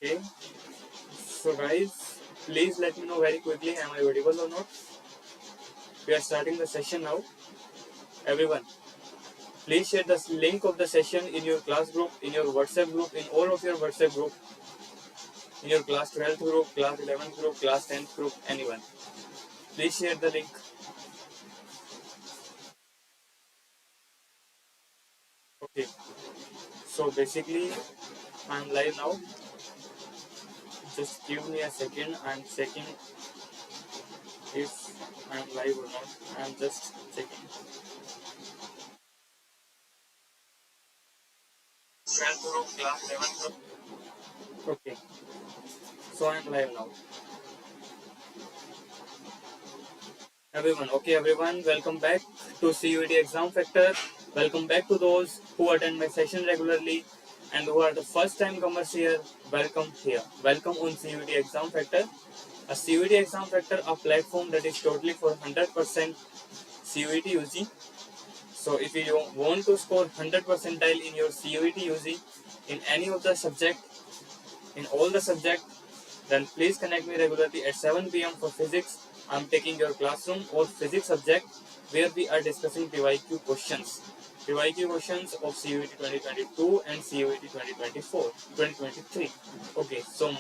Okay, so guys, please let me know very quickly, am I audible or not? We are starting the session now. Everyone, please share the link of the session in your class group, in your WhatsApp group, in all of your WhatsApp group, in your class 12th group, class 11th group, class 10th group, anyone. Please share the link. Okay, so basically, I'm live now. Just give me a second. I'm checking if I'm live or not. I'm just checking. 12th group, class 11th group. Okay, so I'm live now. Everyone, welcome back to CUET ExamFactor. Welcome back to those who attend my session regularly and who are the first time comers here. Welcome here. Welcome on CUET ExamFactor. A CUET ExamFactor, a platform that is totally for 100% CUET UG. So if you want to score 100 percentile in your CUET UG in any of the subject, in all the subject, then please connect me regularly at 7 p.m. for physics. I'm taking your classroom or physics subject where we are discussing PYQ questions. PYQ questions of CUET 2022 and CUET 2023. Okay, so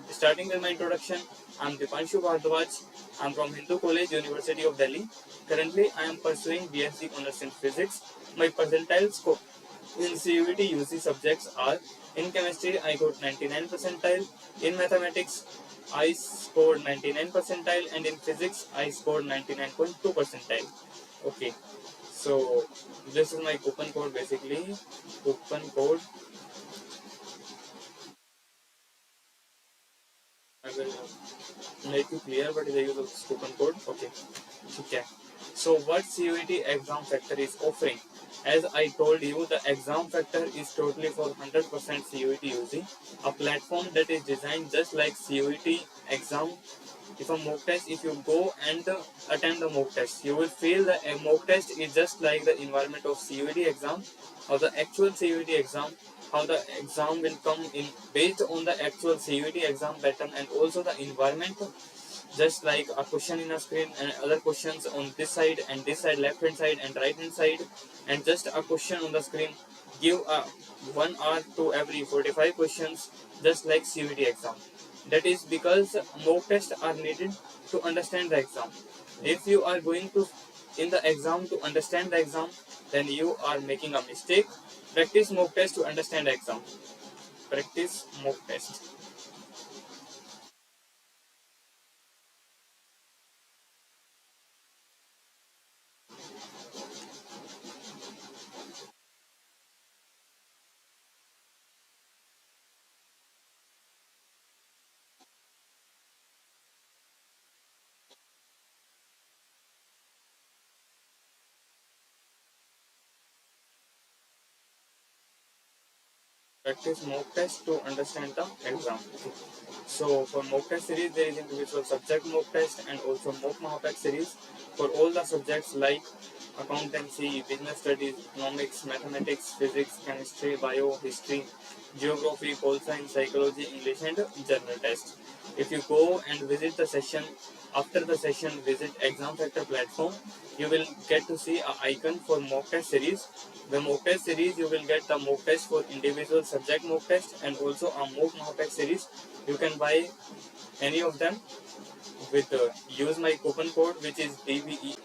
starting with my introduction, I'm Deepanshu. I'm from Hindu College, University of Delhi. Currently, I am pursuing BSc Honours in Physics. My percentile score in CUET UC subjects are: in chemistry, I got 99 percentile. In mathematics, I scored 99 percentile, and in physics, I scored 99.2 percentile. Okay, so this is my coupon code basically. Coupon code. I will make you clear what is the use of this coupon code. Okay. So what CUET ExamFactor is offering? As I told you, the ExamFactor is totally for 100% CUET UG, a platform that is designed just like CUET exam. If a mock test, if you go and attempt the mock test, you will feel that a mock test is just like the environment of CUET exam or the actual CUET exam, how the exam will come in based on the actual CUET exam pattern and also the environment, just like a question in a screen and other questions on this side and this side, left hand side and right hand side, and just a question on the screen. Give a 1 hour to every 45 questions, just like CUET exam. That is because mock tests are needed to understand the exam. If you are going to in the exam to understand the exam, then you are making a mistake. Practice mock test to understand the exam. Practice mock test. Practice mock test to understand the exam. So for mock test series, there is individual subject mock test and also mock Mahapak series for all the subjects like accountancy, business studies, economics, mathematics, physics, chemistry, bio, history, geography, pol science, psychology, English, and general test. If you go and visit the session, after the session, visit ExamFactor platform, you will get to see an icon for mock test series. The mock test series, you will get the mock test for individual subject mock test and also a mock Mahapak series. You can buy any of them with use my coupon code, which is DVE.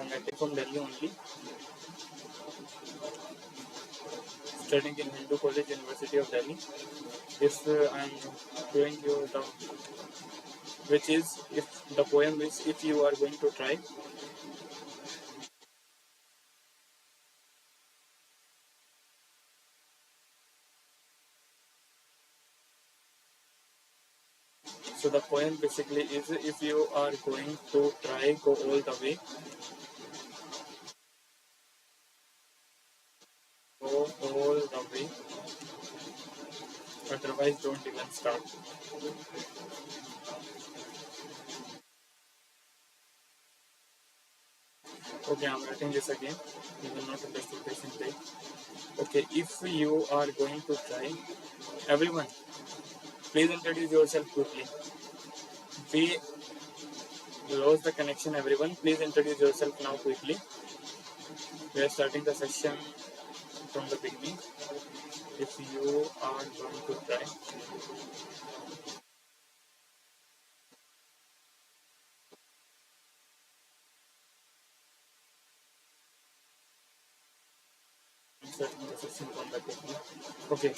I'm from Delhi only, studying in Hindu College, University of Delhi. If I'm showing you the, which is, if the poem is, if you are going to try. So the poem basically is, if you are going to try, go all the way. Go all guys don't even start. Okay, I'm writing this again. You will not understand patiently. Okay, if you are going to try, everyone, please introduce yourself quickly. We lost the connection, everyone. Please introduce yourself now quickly. We are starting the session from the beginning. If you are going to try, starting the session from the beginning. Okay,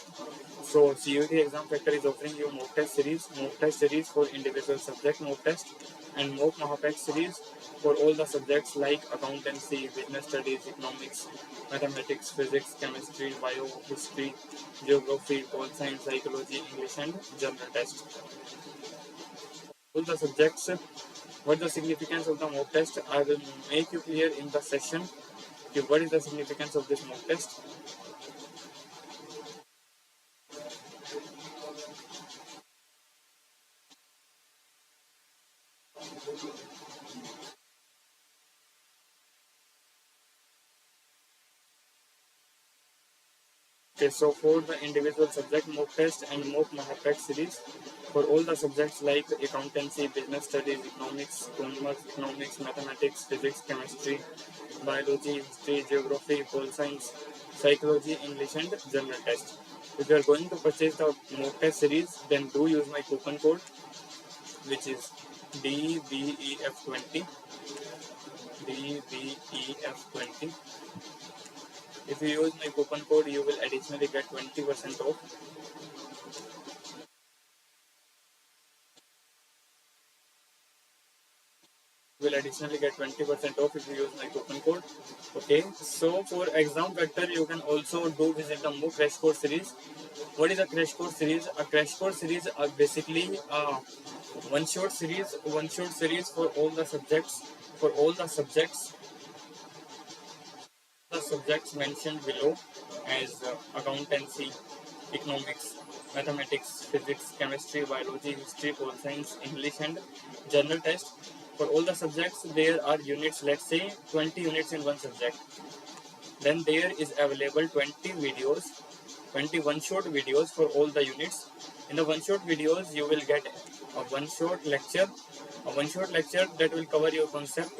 so CUET ExamFactor is offering you mock test series for individual subject mock test, and mock Mahapack series for all the subjects like accountancy, business studies, economics, mathematics, physics, chemistry, bio, history, geography, pol science, psychology, English, and general test. All the subjects. What the significance of the mock test? I will make you clear in the session. Okay, what is the significance of this mock test? Okay, so for the individual subject mock test and mock Mahapack series, for all the subjects like accountancy, business studies, economics, commerce, economics, mathematics, physics, chemistry, biology, history, geography, pol science, psychology, English, and general test. If you are going to purchase the mock test series, then do use my coupon code, which is DBEF20. DBEF20. If you use my coupon code, you will additionally get 20% off. Will additionally get 20% off if you use my coupon code. Okay, so for ExamFactor, you can also do visit the MOOC Crash Course series. What is a Crash Course series? A Crash Course series are basically one short series for all the subjects. For all the subjects mentioned below as accountancy, economics, mathematics, physics, chemistry, biology, history, pol science, English, and general test. For all the subjects, there are units, let's say 20 units in one subject. Then there is available 20 videos, 21 short videos for all the units. In the one short videos, you will get a one short lecture that will cover your concept.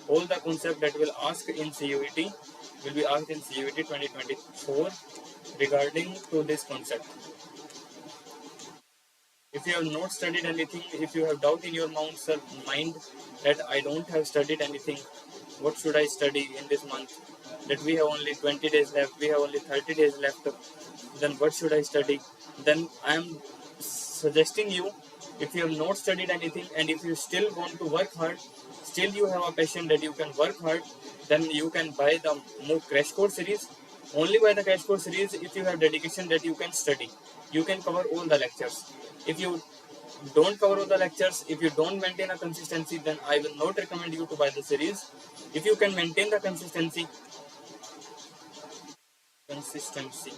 All the concept that will ask in CUET will be asked in CUET 2024 regarding to this concept. If you have not studied anything, if you have doubt in your mind that I don't have studied anything, what should I study in this month? That we have only 20 days left, we have only 30 days left, then what should I study? Then I am suggesting you, if you have not studied anything and if you still want to work hard, still you have a passion that you can work hard, then you can buy the MOOC Crash Course series. Only buy the Crash Course series if you have dedication that you can study. You can cover all the lectures. If you don't cover all the lectures, if you don't maintain a consistency, then I will not recommend you to buy the series. If you can maintain the consistency, consistency.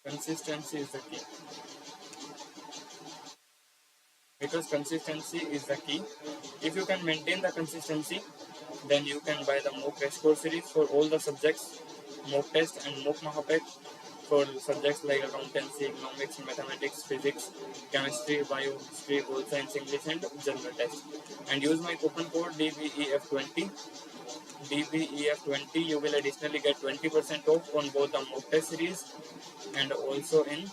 Consistency is the key. Because consistency is the key. If you can maintain the consistency, then you can buy the MOOC Crash Course series for all the subjects, mock test and mock Mahapack for subjects like accountancy, economics, mathematics, physics, chemistry, bio, history, pol science, English, and general test. And use my coupon code DBEF20. DBEF20, you will additionally get 20% off on both the mock test series and also in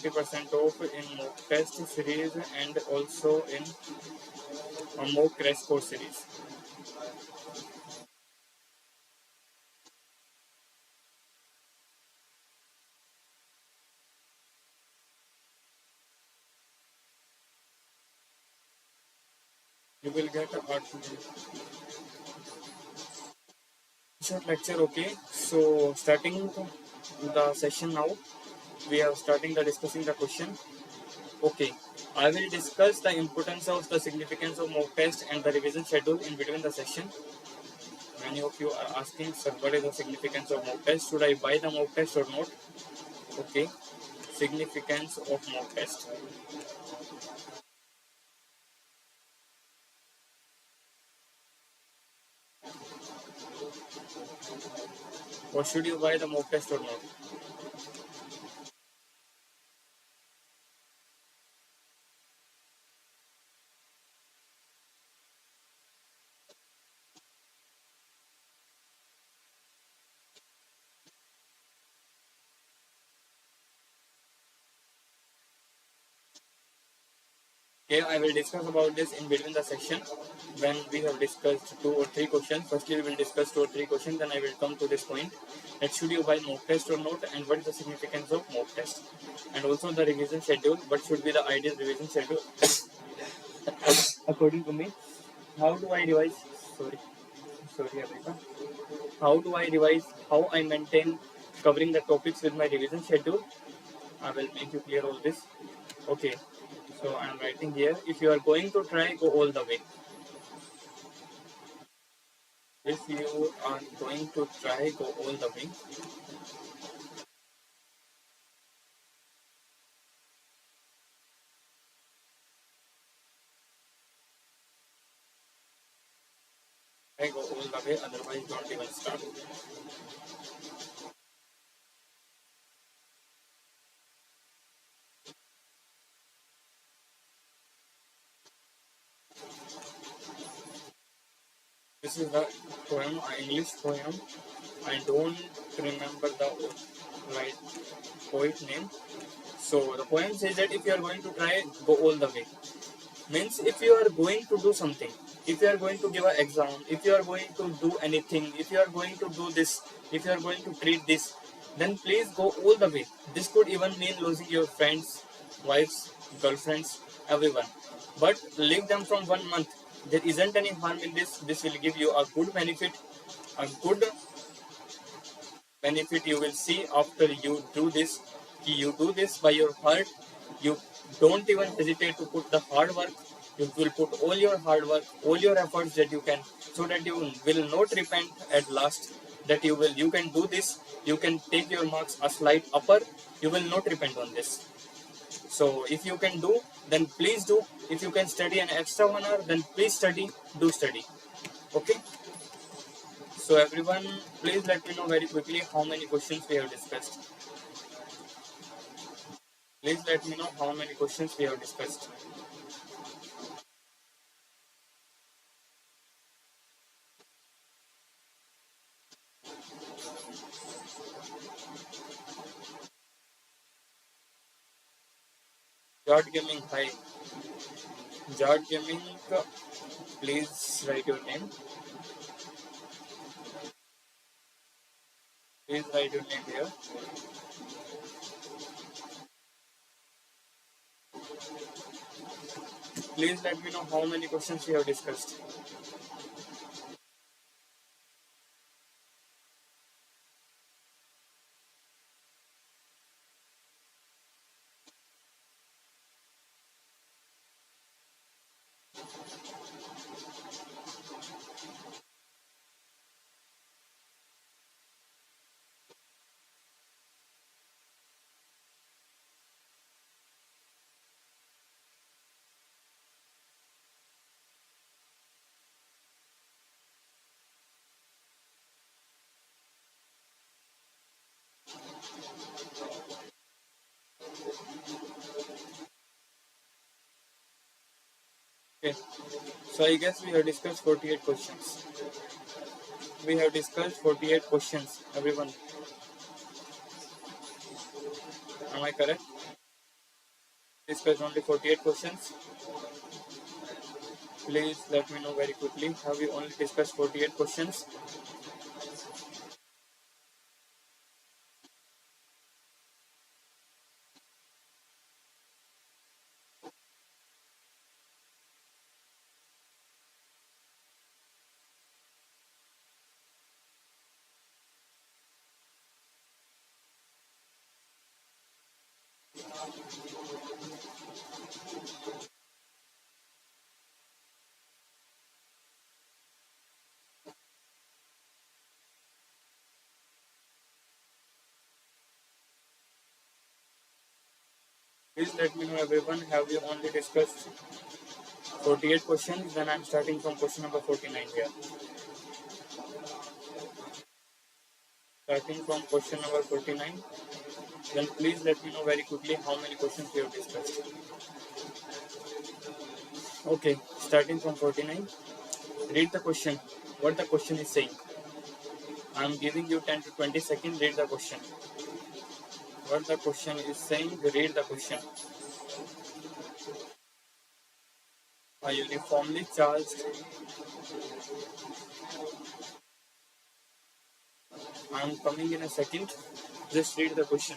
20% off in mock test series and also in a mock Crash Course series. You will get a short lecture. Okay, so starting the session now, we are starting the discussing the question. Okay, I will discuss the importance of the significance of mock test and the revision schedule in between the session. Many of you are asking, sir, what is the significance of mock test? Should I buy the mock test or not? Okay, significance of mock test. Or should you buy the mock test or not? Okay, I will discuss about this in between the session when we have discussed 2 or 3 questions. Firstly, we will discuss 2 or 3 questions, then I will come to this point that should you buy mock test or not, and what is the significance of mock test, and also the revision schedule. What should be the ideal revision schedule according to me? How do I revise? Sorry, America. How do I revise? How I maintain covering the topics with my revision schedule? I will make you clear all this. Okay, so I am writing here. If you are going to try, go all the way. If you are going to try, go all the way. Try, go all the way. Otherwise, don't even start. This is the poem, English poem. I don't remember the right poet name. So the poem says that if you are going to try, go all the way. Means if you are going to do something, if you are going to give an exam, if you are going to do anything, if you are going to do this, if you are going to treat this, then please go all the way. This could even mean losing your friends, wives, girlfriends, everyone. But leave them from 1 month. There isn't any harm in this. This will give you a good benefit, a good benefit you will see after you do this. You do this by your heart. You don't even hesitate to put the hard work. You will put all your hard work, all your efforts that you can, so that you will not repent at last. That you can do this. You can take your marks a slight upper. You will not repent on this. So if you can do, then please do. If you can study an extra 1 hour, then please study. Do study. Okay. So everyone, please let me know very quickly how many questions we have discussed. Please let me know how many questions we have discussed. Jard Gaming, hi. Jard Gaming, please write your name. Please write your name here. Please let me know how many questions we have discussed. Okay. So I guess we have discussed 48 questions. We have discussed 48 questions, everyone. Am I correct? Discussed only 48 questions. Please let me know very quickly. Have we only discussed 48 questions? Please let me know everyone, have you only discussed 48 questions? Then I'm starting from question number 49 here. Starting from question number 49. Then please let me know very quickly how many questions we have discussed. Okay, starting from 49. Read the question. What the question is saying. I am giving you 10 to 20 seconds. Read the question. What the question is saying. Read the question. A uniformly charged. I am coming in a second. Just read the question.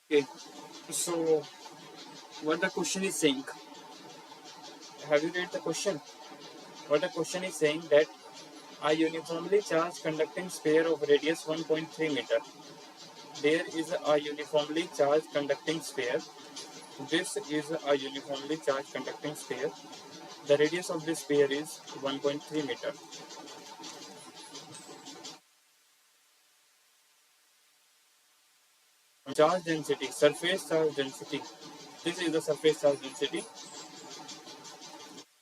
Okay, so what the question is saying. Have you read the question? What the question is saying that a uniformly charged conducting sphere of radius 1.3 meter. There is a uniformly charged conducting sphere. This is a uniformly charged conducting sphere. The radius of this sphere is 1.3 meter. Charge density, surface charge density. This is the surface charge density.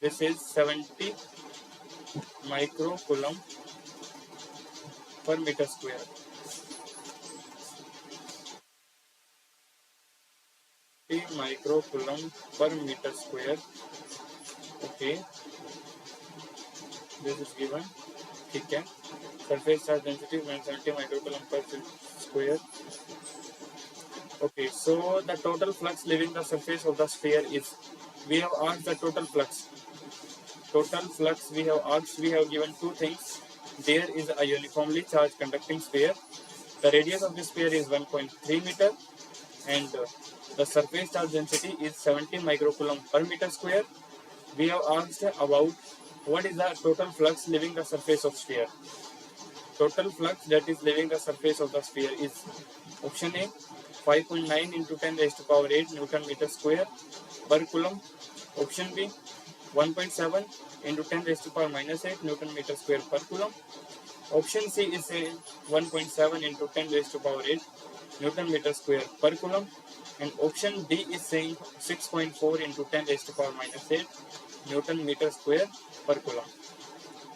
This is 70 microcoulomb per meter square. Microcoulomb per meter square. Okay, this is given. ठीक है. Surface charge density is 170 microcoulomb per square. Okay, so the total flux leaving the surface of the sphere is. We have asked the total flux. Total flux we have asked. We have given two things. There is a uniformly charged conducting sphere. The radius of the sphere is 1.3 meter, and the surface charge density is 70 microcoulomb per meter square. We have asked about what is the total flux leaving the surface of sphere. Total flux that is leaving the surface of the sphere is option A, 5.9 into 10 raised to power 8 Newton meter square per coulomb. Option B, 1.7 into 10 raised to power minus 8 Newton meter square per coulomb. Option C is saying 1.7 into 10 raised to power 8 Newton meter square per coulomb. And option D is saying 6.4 into 10 raised to power minus 8 Newton meter square per coulomb.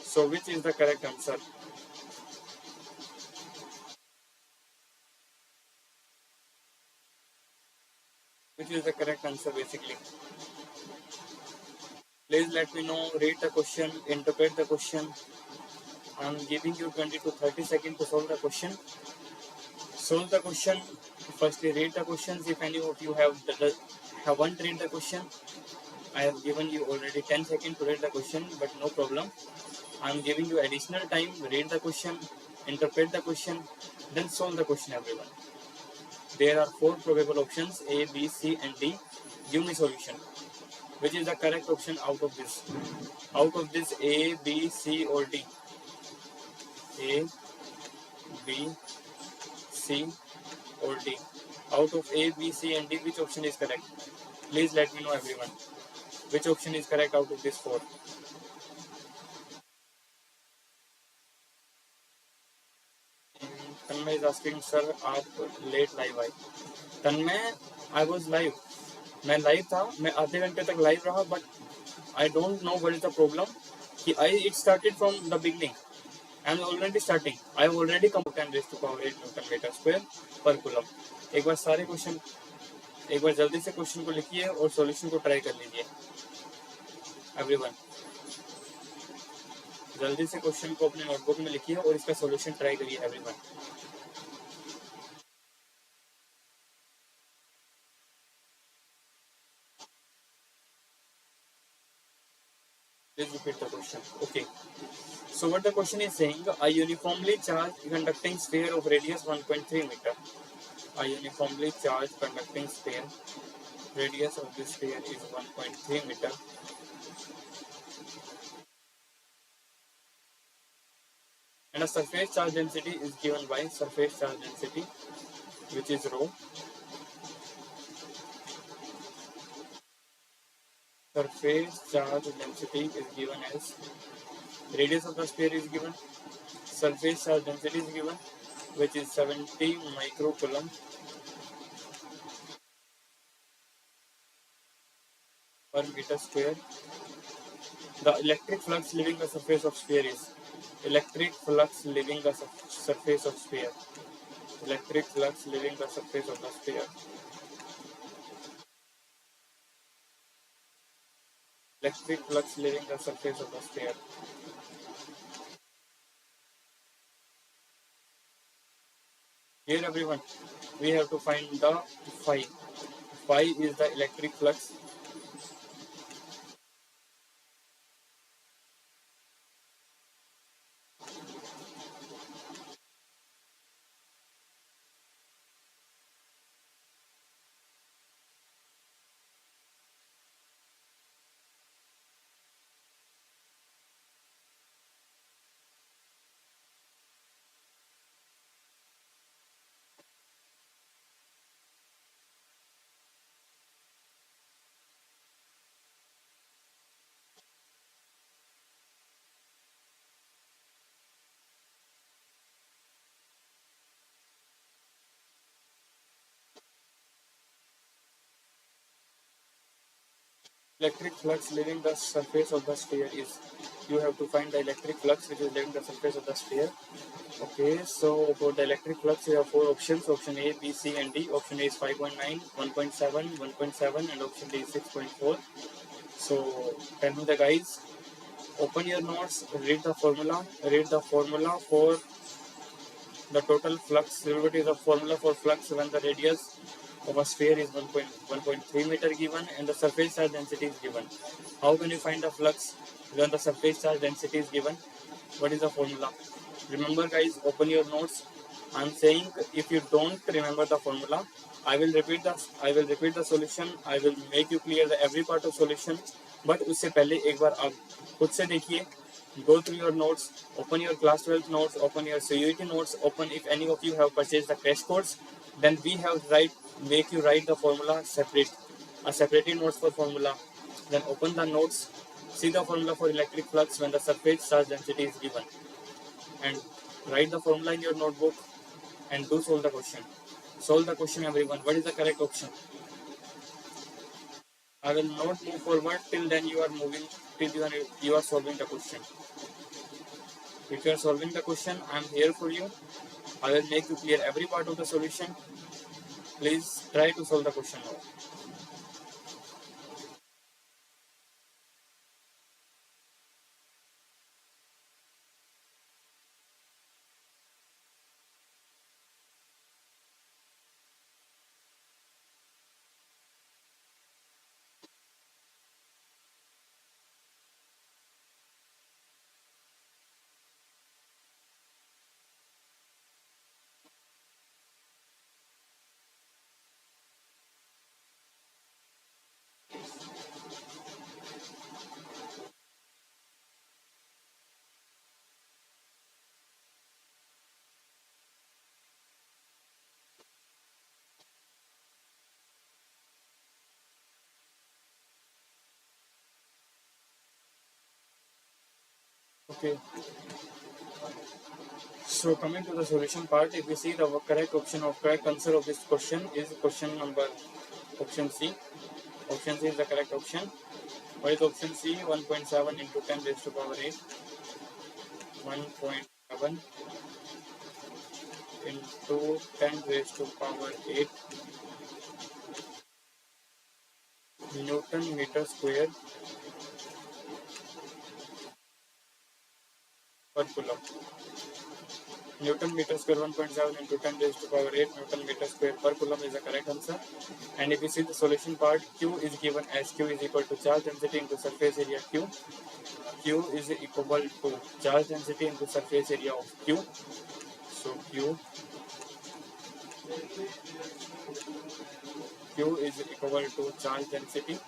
So which is the correct answer? Which is the correct answer basically? Please let me know, read the question, interpret the question. I am giving you 20 to 30 seconds to solve the question. Solve the question. Firstly, read the questions. If any of you haven't read the question, I have given you already 10 seconds to read the question, but no problem. I am giving you additional time. Read the question, interpret the question, then solve the question, everyone. There are 4 probable options, A, B, C and D. Give me solution. Which is the correct option out of this? Out of this A, B, C or D? A, B, C or D? Out of A, B, C and D, which option is correct? Please let me know, everyone. Which option is correct out of this 4? Tanmay is asking, sir, आप late live आए? Tanmay, I was live. मैं live था, मैं आधे घंटे तक live रहा, but I don't know what is the problem कि it started from the beginning. I am already starting. I have already come 10 raised to power 8 newton metre square पर coulomb. एक बार सारे क्वेश्चन, एक बार जल्दी से क्वेश्चन को लिखिए और सॉल्यूशन को ट्राई कर लीजिए. एवरीवन जल्दी से क्वेश्चन को अपने नोटबुक में लिखिए और इसका सॉल्यूशन ट्राई करिए everyone. Please repeat the question. Okay. So what the question is saying, a uniformly charged conducting sphere of radius 1.3 meter. A uniformly charged conducting sphere, radius of this sphere is 1.3 meter. And a surface charge density is given by surface charge density, which is rho. Surface charge density is given as radius of the sphere is given, surface charge density is given, which is 70 microcoulomb per meter square. The electric flux leaving the surface of sphere is electric flux leaving the surface of sphere. Electric flux leaving the surface of the sphere. Electric flux leaving the surface of the sphere. Here everyone, we have to find the phi. Phi is the electric flux. Electric flux leaving the surface of the sphere is, you have to find the electric flux which is leaving the surface of the sphere. Okay, so for the electric flux we have four options. Option A, B, C and D. Option A is 5.9, 1.7, 1.7 and option D is 6.4. So tell me the guys, open your notes, read the formula for the total flux. What is the formula for flux when the radius of a sphere is 1.3 meter given and the surface charge density is given? How can you find the flux when the surface charge density is given? What is the formula? Remember guys, open your notes. I am saying if you don't remember the formula, I will repeat the solution. I will make you clear the every part of solution. But उससे पहले एक बार आप खुद से देखिए. Go through your notes, open your class 12 notes, open your CUET notes, open if any of you have purchased the crash course, then we have make you write the formula separate, a separated notes for formula. Then open the notes, see the formula for electric flux when the surface charge density is given, and write the formula in your notebook and do solve the question. Solve the question everyone. What is the correct option? I will not move forward till then you are moving, till you are solving the question. If you are solving the question, I am here for you. I will make you clear every part of the solution. Please try to solve the question now. Okay. So coming to the solution part, if we see the correct answer of this question is option C. Option C is the correct option. What is option C? 1.7 into 10 raised to power 8. 1.7 into 10 raised to power 8 Newton meter square per coulomb. Newton meter square 1.7 into 10 raised to power 8 Newton meter square per coulomb is the correct answer. And if you see the solution part, Q is given as Q is equal to charge density into surface area Q. Q is equal to charge density into surface area of Q. So Q is equal to charge density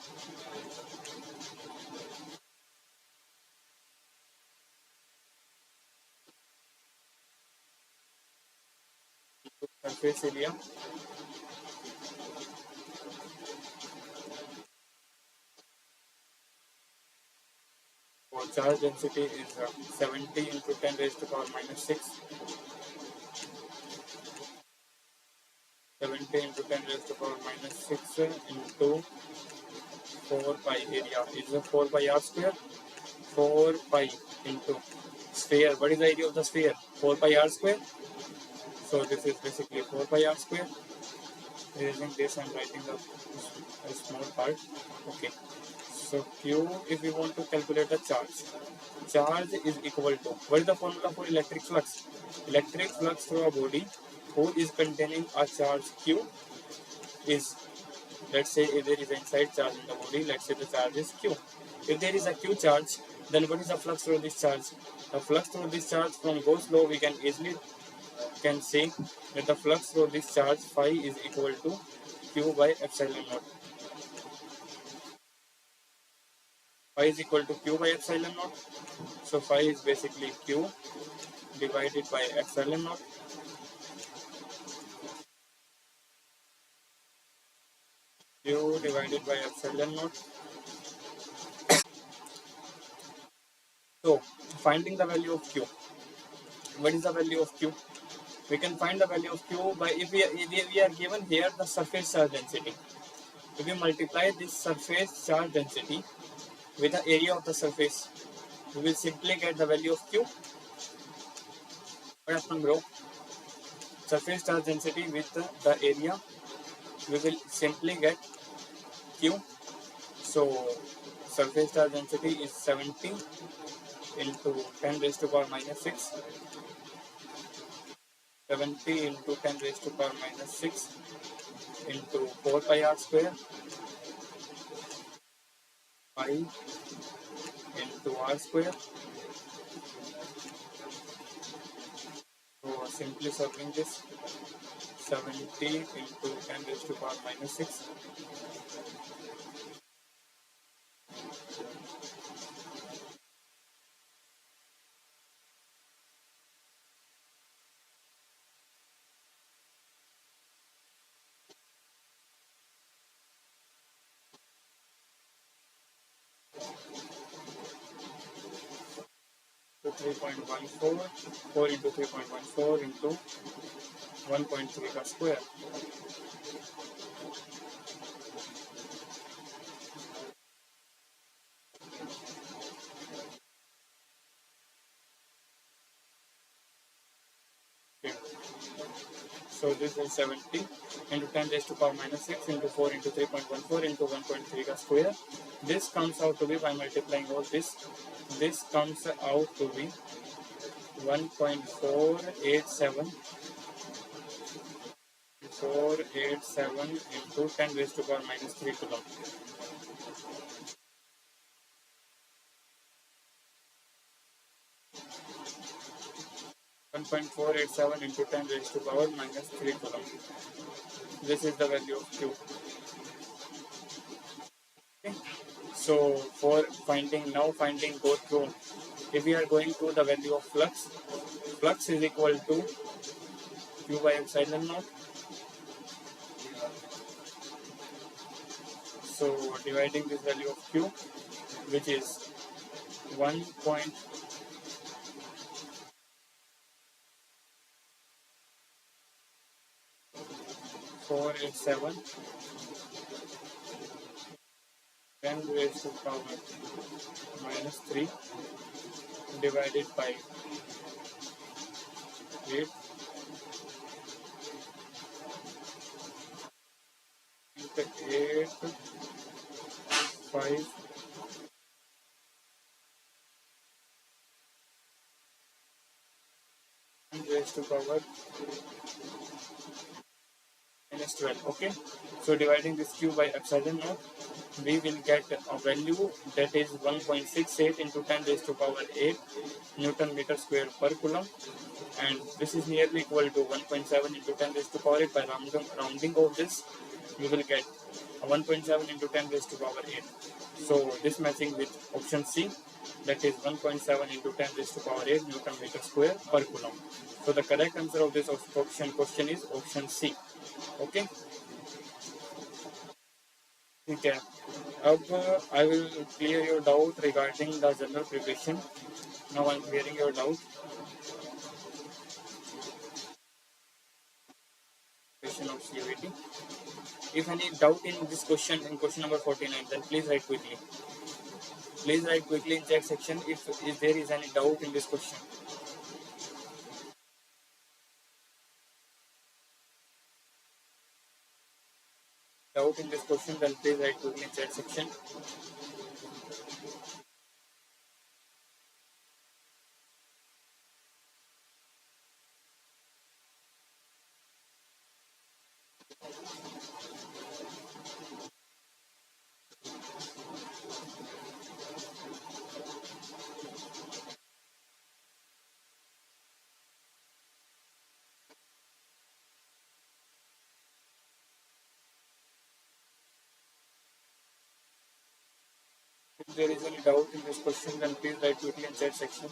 surface area for charge density is 70 into 10 raised to power minus 6. 70 into 10 raised to power minus 6 into 4 pi area is 4 pi r square. 4 pi into sphere. What is the area of the sphere? 4 pi r square. So this is basically 4 pi r square. Erasing this and writing the small part. Okay. So Q, if we want to calculate the charge is equal to, what is the formula for electric flux? Electric flux through a body who is containing a charge Q is, let's say if there is an inside charge in the body, let's say the charge is Q. If there is a Q charge, then what is the flux through this charge? The flux through this charge from Gauss law, we can easily say that the flux through this charge phi is equal to Q by epsilon naught. Phi is equal to Q by epsilon naught. So phi is basically Q divided by epsilon naught. Q divided by epsilon naught. So finding the value of Q. What is the value of Q? We can find the value of Q by, if we are given here the surface charge density. If we multiply this surface charge density with the area of the surface, we will simply get the value of Q. What happened, bro? Surface charge density with the area, we will simply get Q. So surface charge density is 70 into 10 raised to power minus 6. 70 into 10 raised to power minus 6 into 4 pi r square, pi into r square. So simply solving this, 70 into 10 raised to power minus 6. To 3.14, 4 into 3.14 into 1.3 का square. Okay. So this is 70 into 10 raised to power minus 6 into 4 into 3.14 into 1.3 का square. This comes out to be, by multiplying all this comes out to be 1.487 into 10 raised to power minus 3 coulomb. 1.487 into 10 raised to power minus 3 coulomb. This is the value of Q. Okay. So for finding go through, if we are going to the value of flux is equal to Q by epsilon naught. So dividing this value of Q, which is 1.487 10 raised to power minus 3 divided by 8 into 8 5 raised to power minus 12. Okay, so dividing this q by epsilon naught, we will get a value that is 1.68 into 10 raised to power 8 Newton meter square per coulomb, and this is nearly equal to 1.7 into 10 raised to power 8. By rounding of this, we will get 1.7 into 10 raised to power 8. So this matching with option C, that is 1.7 into 10 raised to power 8 Newton meter square per coulomb. So the correct answer of this option question is option C. Okay. Okay. अब I will clear your doubt regarding the general preparation. Now I am clearing your doubt. Question of CUET. If any doubt in this question, in question number 49, then please write quickly. Please write quickly in chat section if there is any doubt in this question. Doubt in this question, then please write quickly in chat section. If there is any doubt in this question, then please write quickly in chat section.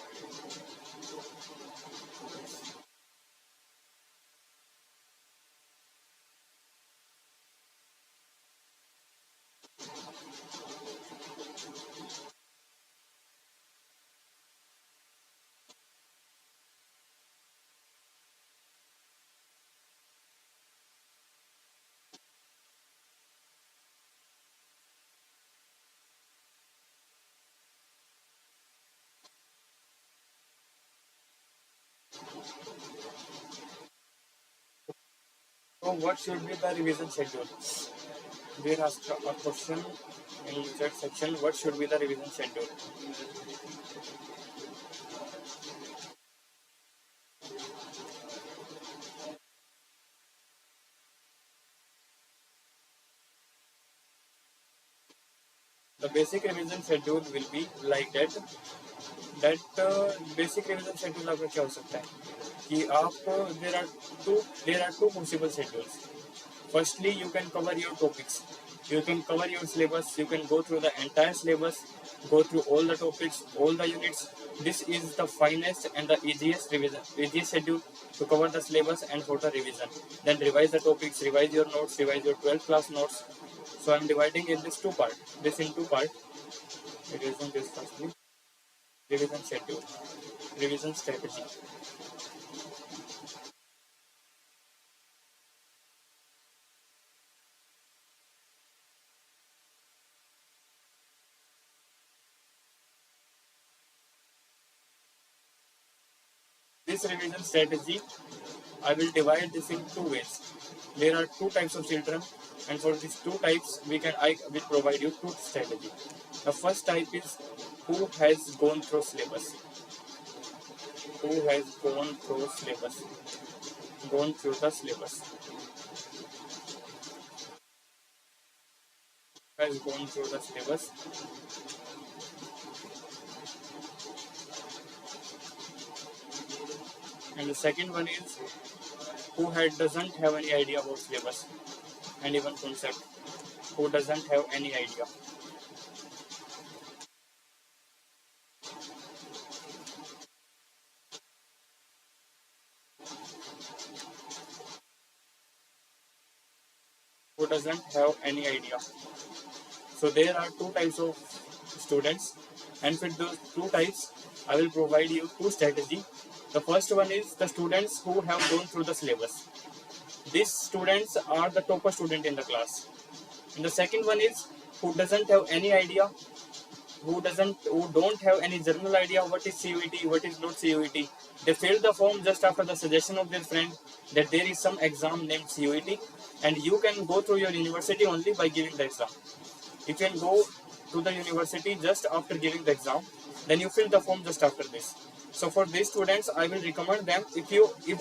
So what should be the revision schedule? They asked a question in chat section. What should be the revision schedule? The basic revision schedule will be like that. Basic revision schedule आपका क्या हो सकता है कि आप there are two possible schedules. Firstly, you can cover your topics. You can cover your syllabus. You can go through the entire syllabus, go through all the topics, all the units. This is the finest and the easiest schedule to cover the syllabus and for the revision. Then revise the topics, revise your notes, revise your 12th class notes. So I am dividing in this in two part. Revision this firstly. Revision schedule, revision strategy. This revision strategy, I will divide this in two ways. There are two types of children, and for these two types, I will provide you two strategy. The first type is who has gone through syllabus. Who has gone through syllabus? Gone through the syllabus. Has gone through the syllabus. And the second one is who doesn't have any idea about syllabus and even concept. Who doesn't have any idea. Who doesn't have any idea. So there are two types of students, and for those two types, I will provide you two strategies. The first one is the students who have gone through the syllabus. These students are the topper student in the class. And the second one is who doesn't have any idea, who don't have any general idea what is CUET, what is not CUET. They fill the form just after the suggestion of their friend that there is some exam named CUET, and you can go through your university only by giving the exam. You can go to the university just after giving the exam, then you fill the form just after this. So for these students, I will recommend them, if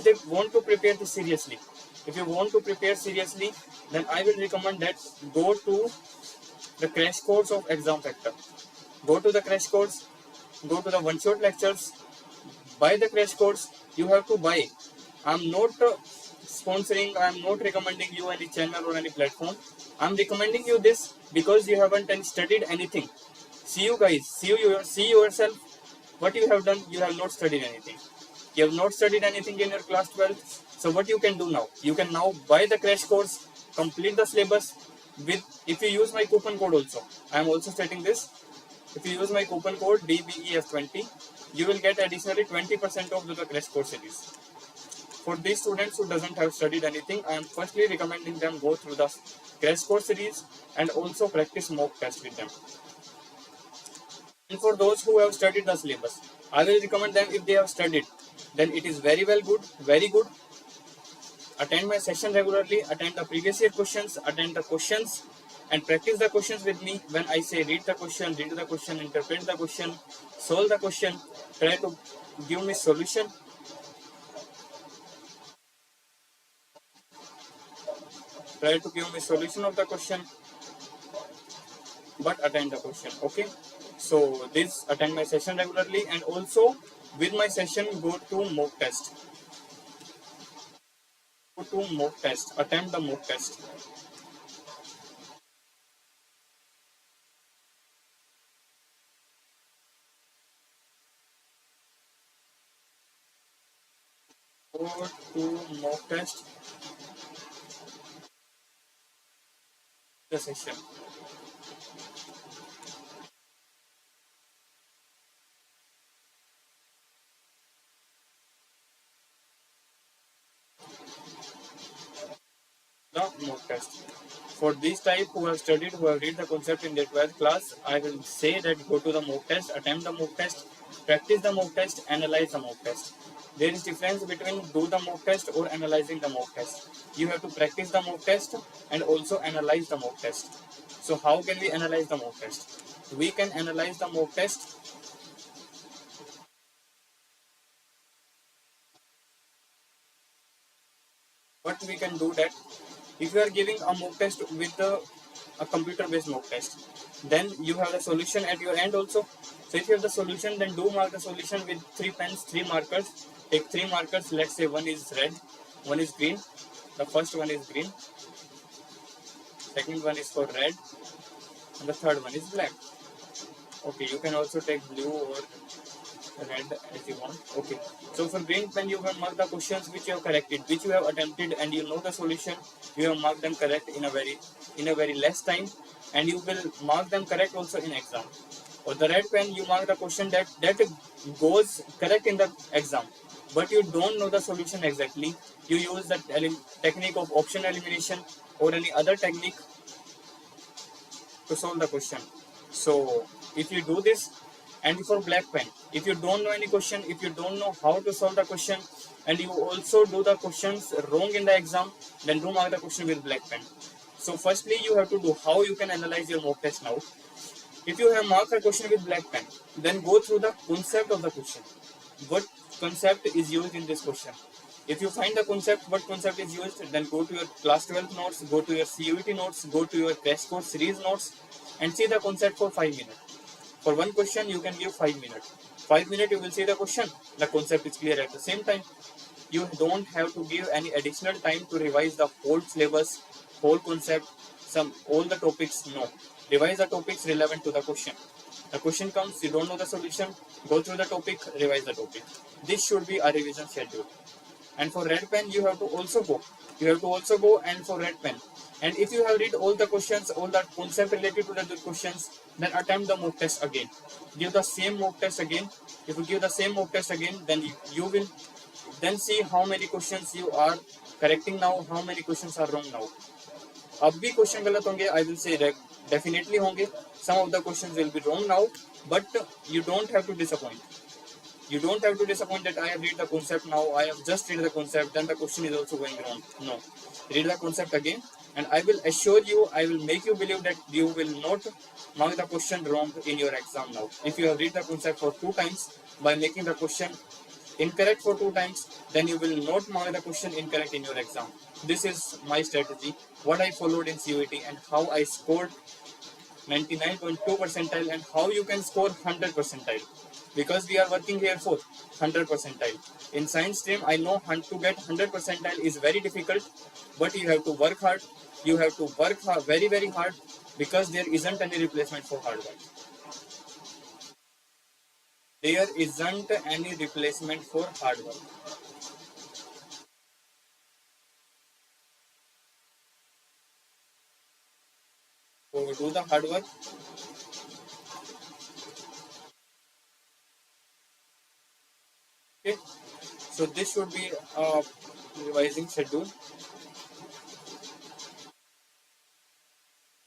they want to prepare this seriously, if you want to prepare seriously, then I will recommend that go to the crash course of ExamFactor. Go to the crash course, go to the one-shot lectures, buy the crash course. You have to buy. I'm not sponsoring, I'm not recommending you any channel or any platform. I'm recommending you this because you haven't studied anything. See you guys, see yourself. What you have done, you have not studied anything. You have not studied anything in your class 12. So what you can do now? You can now buy the crash course, complete the syllabus with, if you use my coupon code also. I am also stating this. If you use my coupon code DBEF20, you will get additionally 20% off the crash course series. For these students who doesn't have studied anything, I am firstly recommending them go through the crash course series and also practice mock test with them. And for those who have studied the syllabus, I will recommend them, if they have studied, then it is very good. Attend my session regularly, attend the previous year questions, attend the questions and practice the questions with me. When I say read the question, interpret the question, solve the question, try to give me solution. Try to give me solution of the question, but attend the question. Okay. So this, attend my session regularly, and also with my session go to mock test. Go to mock test. Attempt the mock test. Go to mock test. The session. The mock test. For this type who have studied, who have read the concept in their 12th class, I will say that go to the mock test, attempt the mock test, practice the mock test, analyze the mock test. There is difference between do the mock test or analyzing the mock test. You have to practice the mock test and also analyze the mock test. So how can we analyze the mock test? We can analyze the mock test but we can do that if you are giving a mock test with a computer based mock test, then you have the solution at your end also. So if you have the solution, then do mark the solution with 3 pens, 3 markers. Take 3 markers, let's say one is red, one is green. The first one is green, second one is for red, and the third one is black. Okay, you can also take blue or red as you want. Okay, so for green pen you have marked the questions which you have corrected, which you have attempted, and you know the solution. You have marked them correct in a very less time, and you will mark them correct also in exam. Or the red pen, you mark the question that goes correct in the exam, but you don't know the solution exactly. You use the technique of option elimination or any other technique to solve the question. So if you do this, and for black pen, if you don't know any question, if you don't know how to solve the question, and you also do the questions wrong in the exam, then do mark the question with black pen. So firstly, you have to do how you can analyze your mock test now. If you have marked a question with black pen, then go through the concept of the question. What concept is used in this question? If you find the concept, what concept is used, then go to your class 12 notes, go to your CUET notes, go to your Crash Course series notes, and see the concept for 5 minutes. For one question, you can give 5 minutes. 5 minutes, you will see the question. The concept is clear at the same time. You don't have to give any additional time to revise the whole syllabus, whole concept, all the topics. No. Revise the topics relevant to the question. The question comes, you don't know the solution, go through the topic, revise the topic. This should be a revision schedule. And for red pen, you have to also go. You have to also go and for red pen. And if you have read all the questions, all the concept related to the questions, then attempt the mock test again. Give the same mock test again. If you give the same mock test again, then you will then see how many questions you are correcting now, how many questions are wrong now. अब भी question गलत होंगे, I will say definitely होंगे. Some of the questions will be wrong now, but you don't have to disappoint. You don't have to disappoint that I have read the concept now, I have just read the concept, then the question is also going wrong. No. Read the concept again, and I will assure you, I will make you believe that you will not mark the question wrong in your exam now. If you have read the concept for 2 times, by making the question incorrect for 2 times, then you will not mark the question incorrect in your exam. This is my strategy, what I followed in CUET and how I scored 99.2 percentile and how you can score 100 percentile, because we are working here for 100 percentile. In science stream, I know to get 100 percentile is very difficult, but you have to work hard. You have to work hard, very very hard, because there isn't any replacement for hard work. There isn't any replacement for hard work. So do the hard work. Okay. So this should be a revising schedule.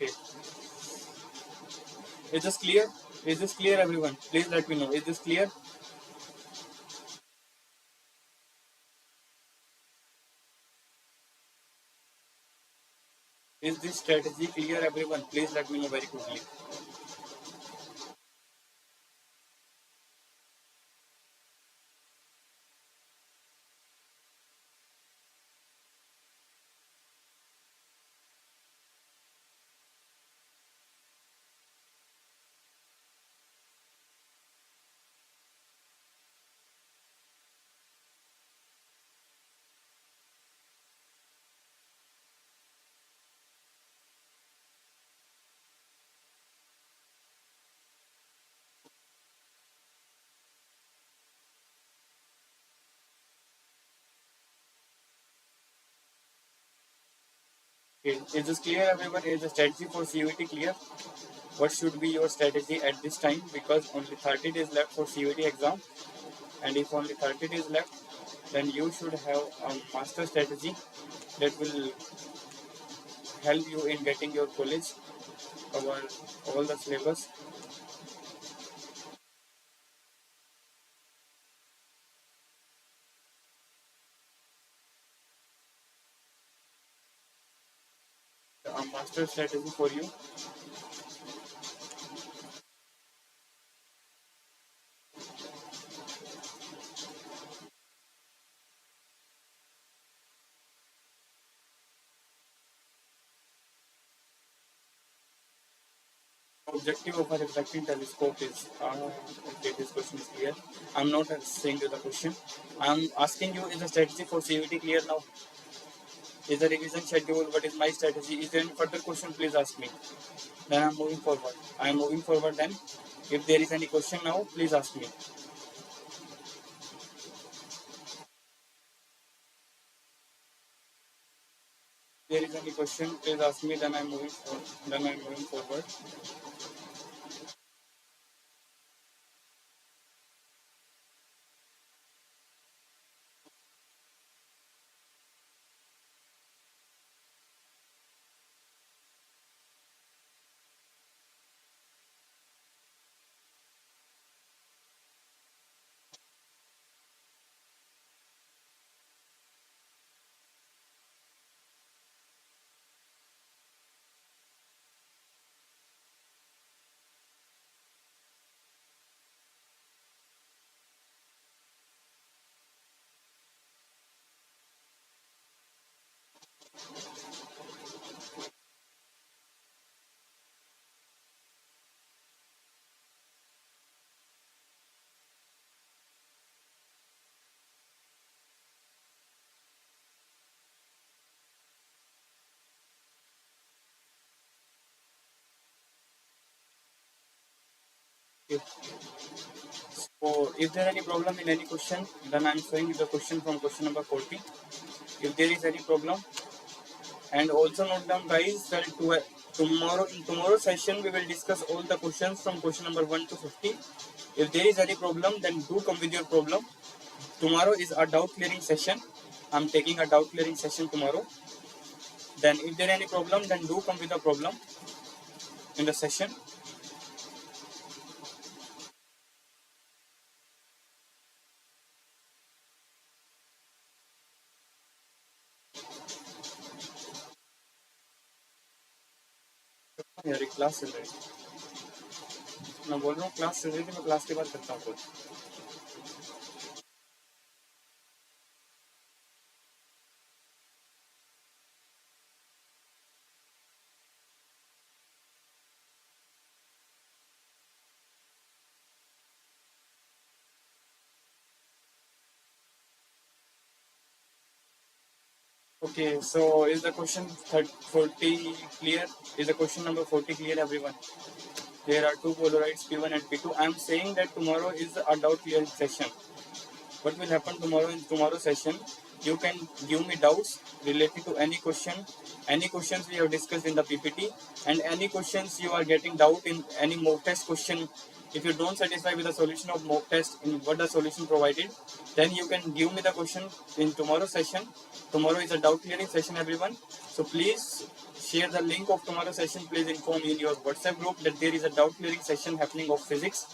Okay. Is this clear? Is this clear, everyone? Please let me know. Is this clear? Is this strategy clear, everyone? Please let me know very quickly. Okay. Is this clear, everyone? Is the strategy for CUET clear? What should be your strategy at this time? Because only 30 days left for CUET exam, and if only 30 days left, then you should have a master strategy that will help you in getting your college cover all the syllabus. A master strategy for you. Objective of a reflecting telescope is okay, this question is clear. I'm not saying you the question. I'm asking you, is the strategy for CUET clear now? Is the revision schedule? What is my strategy? Is there any further question? Please ask me. Then I'm moving forward. I'm moving forward then. If there is any question now, please ask me. If there is any question, please ask me. Then I'm moving forward. Then I'm moving forward. Okay. So, if there is any problem in any question, then I'm showing you the question from question number 40. If there is any problem, and also note down, guys, that tomorrow in tomorrow's session we will discuss all the questions from question number 1 to 50. If there is any problem, then do come with your problem. Tomorrow is a doubt clearing session. I'm taking a doubt clearing session tomorrow. Then if there is any problem, then do come with a problem in the session. यार class चल रही है, मैं बोल रहा हूँ class चल रही थी, मैं क्लास के बाद करता हूँ। Okay, so is the question 40 clear? Is the question number 40 clear, everyone? There are two Polaroids P1 and P2. I am saying that tomorrow is a doubt clearing session. What will happen tomorrow in tomorrow's session? You can give me doubts related to any questions we have discussed in the PPT, and any questions you are getting doubt in any mock test question. If you don't satisfy with the solution of mock test in what the solution provided, then you can give me the question in tomorrow's session. Tomorrow is a doubt clearing session, everyone. So please share the link of tomorrow's session. Please inform in your WhatsApp group that there is a doubt clearing session happening of physics.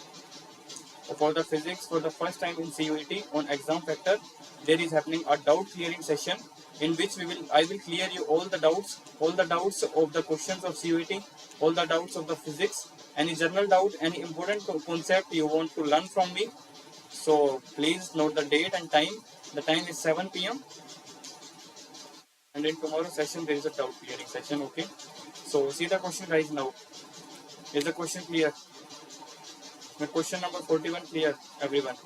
For the physics, for the first time in CUET on ExamFactor, there is happening a doubt clearing session in which I will clear you all the doubts of the questions of CUET, all the doubts of the physics, any general doubt, any important concept you want to learn from me. So please note the date and time. The time is 7 p.m. and in tomorrow's session there is a doubt clearing session. Okay. So see the question guys now. Is the question clear? The question number 41 clear, everyone.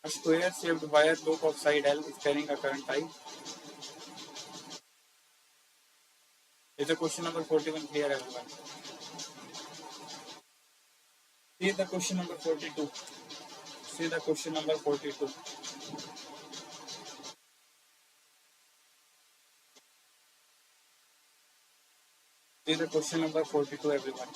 A square-shaped wire loop of side L is carrying a current I. Is the question number 41 clear, everyone? See the question number 42. See the question number 42. See the question number 42, everyone.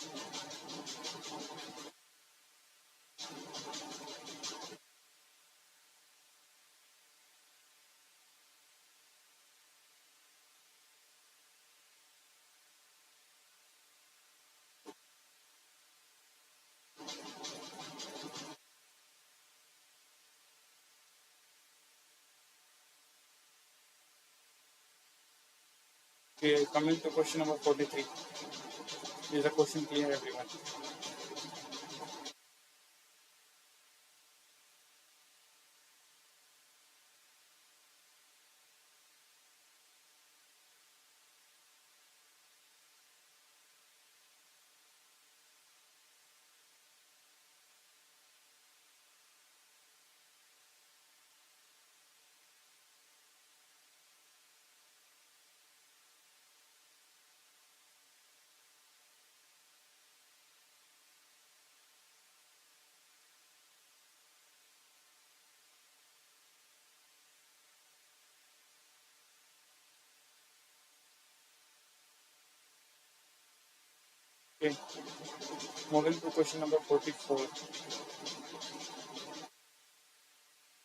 Okay, coming to question number 43. Is the question clear, everyone? Okay, moving to question number 44.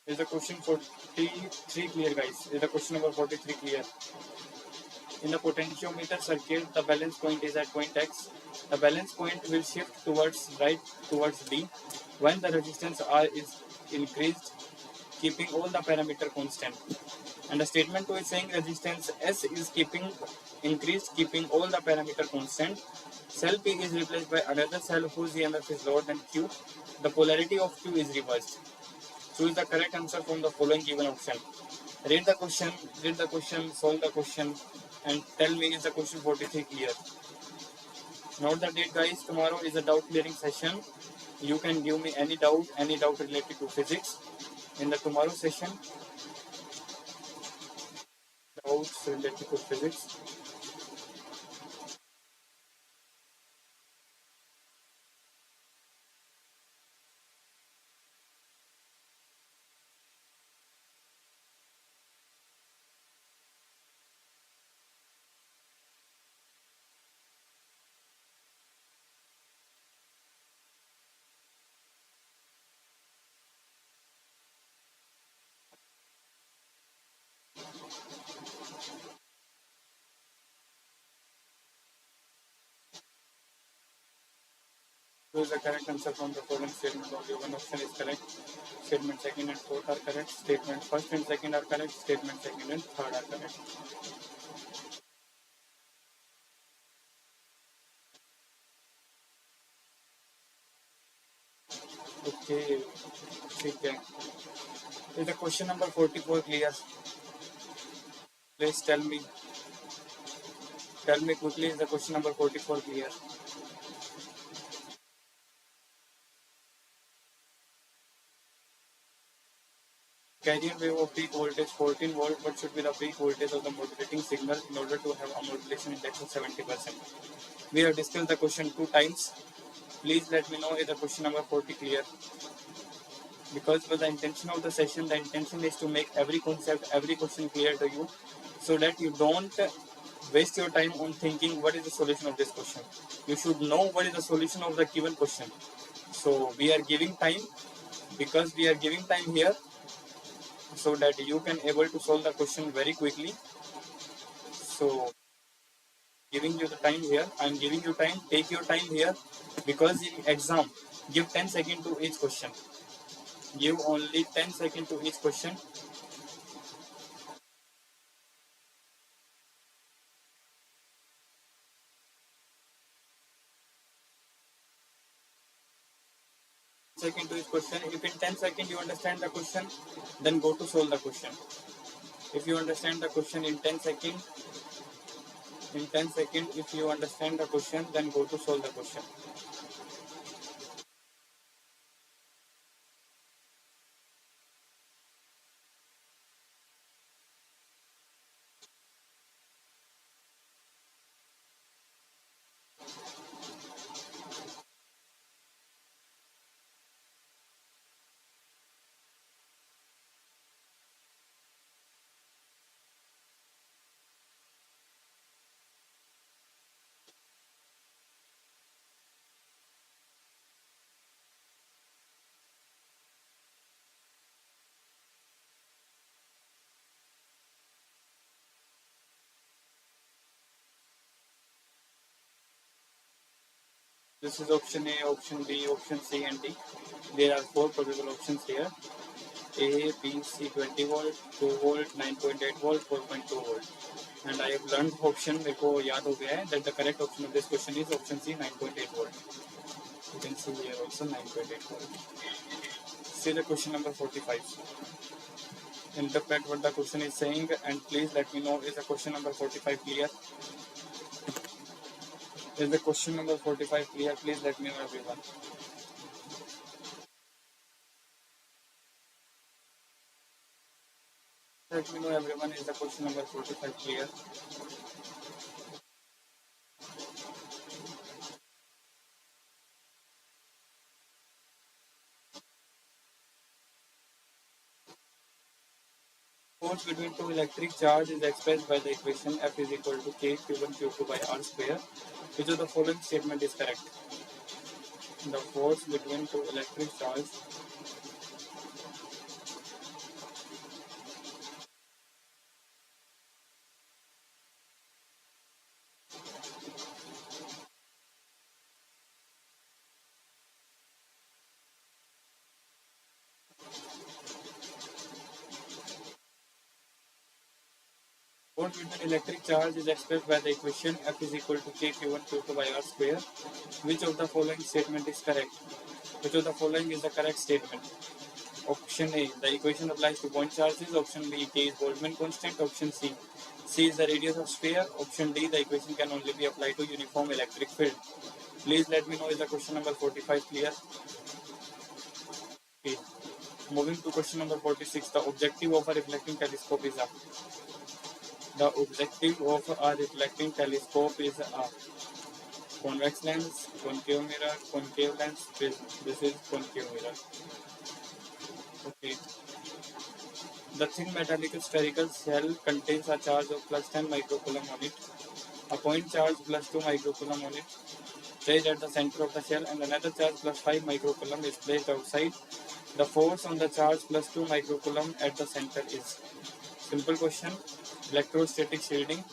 Is the question 43 clear, guys? Is the question number 43 clear? In the potentiometer circuit, the balance point is at point X. The balance point will shift towards D when the resistance R is increased, keeping all the parameter constant. And the statement 2 is saying resistance S is increased, keeping all the parameter constant. Cell P is replaced by another cell whose EMF is lower than Q. The polarity of Q is reversed. Choose the correct answer from the following given option. Read the question, solve the question, and tell me is the question 43 clear. Note the date, guys. Tomorrow is a doubt clearing session. You can give me any doubt related to physics in the tomorrow session. Doubts related to physics. Choose the correct answer from the following statement. Only one option is correct. Statement second and fourth are correct. Statement first and second are correct. Statement second and third are correct. Okay, ठीक है. Is the question number 44 clear? Please tell me. Tell me quickly, is the question number 44 clear? Carrier wave of peak voltage 14 volt. What should be the peak voltage of the modulating signal in order to have a modulation index of 70%? We have discussed the question 2 times. Please let me know if the question number 40 clear. Because for the intention of the session, the intention is to make every concept, every question clear to you, so that you don't waste your time on thinking what is the solution of this question. You should know what is the solution of the given question. So we are giving time, because we are giving time here, so that you can able to solve the question very quickly. So giving you the time here, I am giving you time, take your time here, because in exam, give 10 seconds to each question. Give only 10 seconds to each question. Second to each question. If in 10 seconds you understand the question, then go to solve the question. If you understand the question in 10 seconds, if you understand the question, then go to solve the question. This is option A, option B, option C and D. There are 4 possible options here. A, B, C 20 volt, 2 volt, 9.8 volt, 4.2 volt. And I have learned option, मेरे को याद हो गया है, that the correct option of this question is option C, 9.8 volt. You can see here also 9.8 volt. See the question number 45. Interpret what the question is saying, and please let me know, is the question number 45 clear? Is the question number 45 clear? Please let me know, everyone. Let me know, everyone, is the question number 45 clear? Force between two electric charge is expressed by the equation F is equal to K Q1 Q2 by R square. Which of the following statement is correct? The force between two electric charge force between electric charge is expressed by the equation F is equal to K Q1 Q2 by R square. Which of the following statement is correct? Which of the following is the correct statement? Option A, the equation applies to point charges. Option B, K is Boltzmann constant. Option C is the radius of sphere. Option D, the equation can only be applied to uniform electric field. Please let me know, is the question number 45 clear? Okay. Moving to question number 46, the objective of a reflecting telescope is a. The objective of a reflecting telescope is a convex lens, concave mirror, concave lens, prism. This is concave mirror. Okay. The thin metallic spherical shell contains a charge of plus 10 microcoulomb on it. A point charge plus 2 microcoulomb on it placed at the center of the shell, and another charge plus 5 microcoulomb is placed outside. The force on the charge plus 2 microcoulomb at the center is. Simple question. Electrostatic shielding.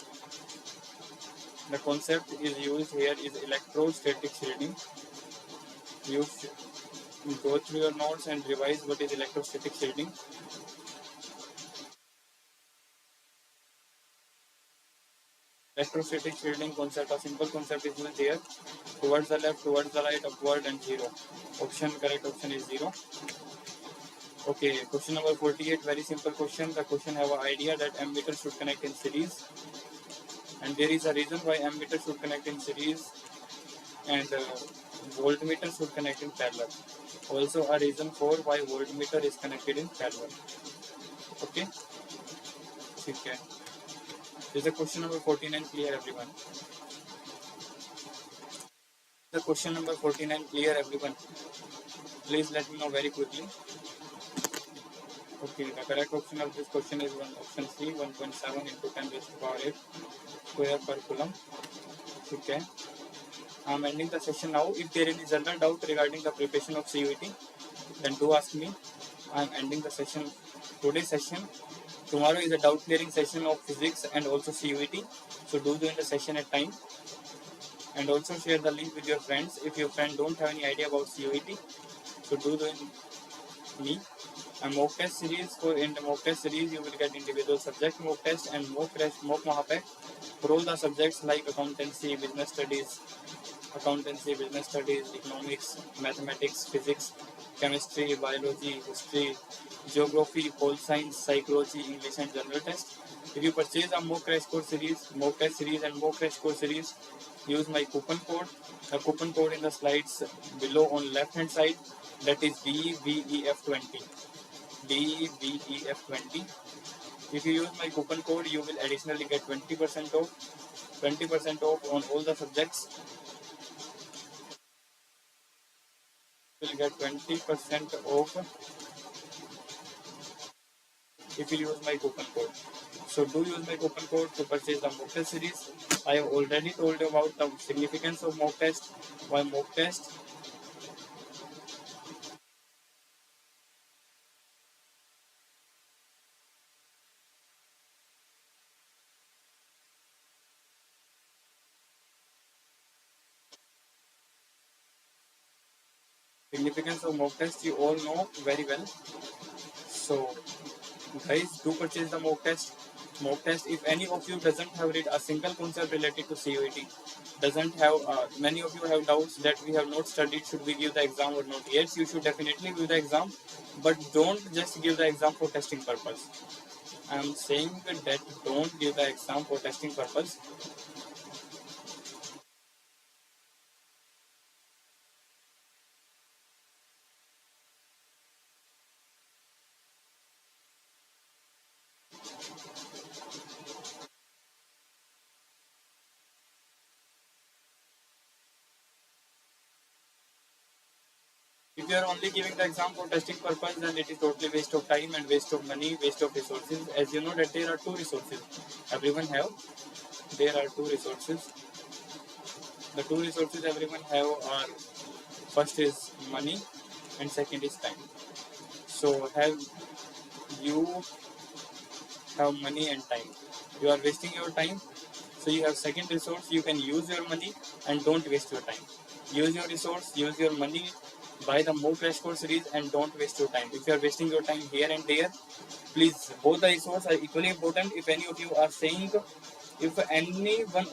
The concept is used here is electrostatic shielding. You go through your notes and revise what is electrostatic shielding. Electrostatic shielding concept, a simple concept is used here. Towards the left, towards the right, upward and 0. Correct option is 0. Okay, question number 48, very simple question. The question have an idea that ammeter should connect in series, and there is a reason why ammeter should connect in series and voltmeter should connect in parallel. Also a reason for why voltmeter is connected in parallel. Okay, ठीक है. Is the question number 49 clear, everyone? The question number 49 clear, everyone? Please let me know very quickly. Okay, the correct option of this question is option C, 1.7 into 10 raised to power 8 square per coulomb. Okay. I am ending the session now. If there is any general doubt regarding the preparation of CUET, then do ask me. I am ending the session, today's session. Tomorrow is a doubt clearing session of physics and also CUET. So do join the session at time. And also share the link with your friends. If your friend don't have any idea about CUET, so do join me. A mock test series, in the mock test series you will get individual subject mock test and mock Mahapack for all the subjects like accountancy, business studies, economics, mathematics, physics, chemistry, biology, history, geography, pole science, psychology, English and general test. If you purchase a mock crash course series, mock test series and mock crash course series, use my coupon code. The coupon code in the slides below on left hand side, that is DVEF20. DVEF20. If you use my coupon code, you will additionally get 20% off. 20% off on all the subjects. You will get 20% off if you use my coupon code. So do use my coupon code to purchase the mock test series. I have already told you about the significance of mock test. Why mock test? Significance of mock test you all know very well. So guys, do purchase the mock test. Mock test. If any of you doesn't have read a single concept related to CUET, doesn't have many of you have doubts that we have not studied, should we give the exam or not? Yes, you should definitely give the exam, but don't just give the exam for testing purpose. I am saying that don't give the exam for testing purpose. If you are only giving the exam for testing purpose, then it is totally waste of time and waste of money, waste of resources. As you know that there are two resources. Everyone have. There are two resources. The two resources everyone have are, first is money and second is time. So you have money and time. You are wasting your time. So you have second resource. You can use your money and don't waste your time. Use your resource, use your money, buy the more Crash Course series and don't waste your time. If you are wasting your time here and there, please, both the resources are equally important. If any of you are saying, if anyone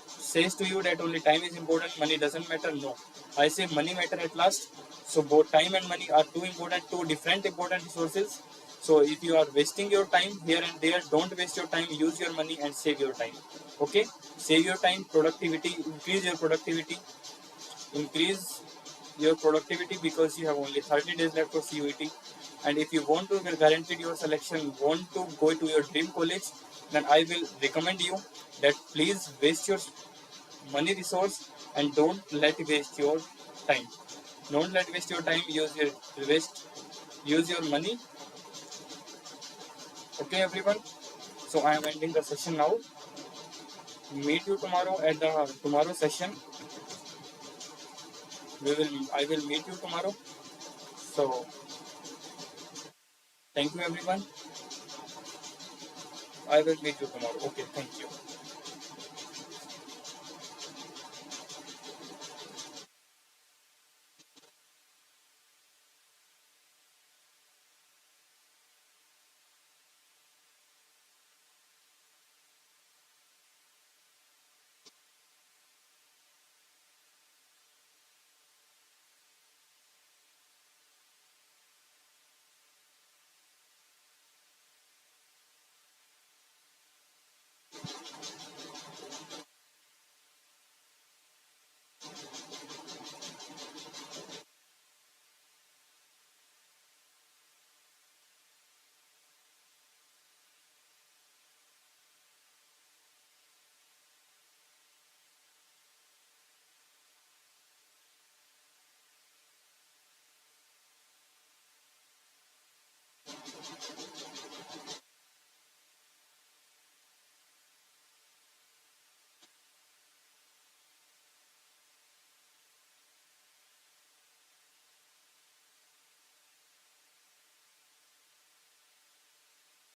says to you that only time is important, money doesn't matter, no. I say money matter at last. So both time and money are two different important resources. So if you are wasting your time here and there, don't waste your time, use your money and save your time. Okay? Save your time, productivity, increase your productivity because you have only 30 days left for CUET. And if you want to guarantee your selection, want to go to your dream college, then I will recommend you that please waste your money resource and don't let waste your time. Don't let waste your time, use your money. Okay everyone. So I am ending the session now. Meet you tomorrow at the tomorrow session. I will meet you tomorrow. So thank you everyone. I will meet you tomorrow. Okay, thank you.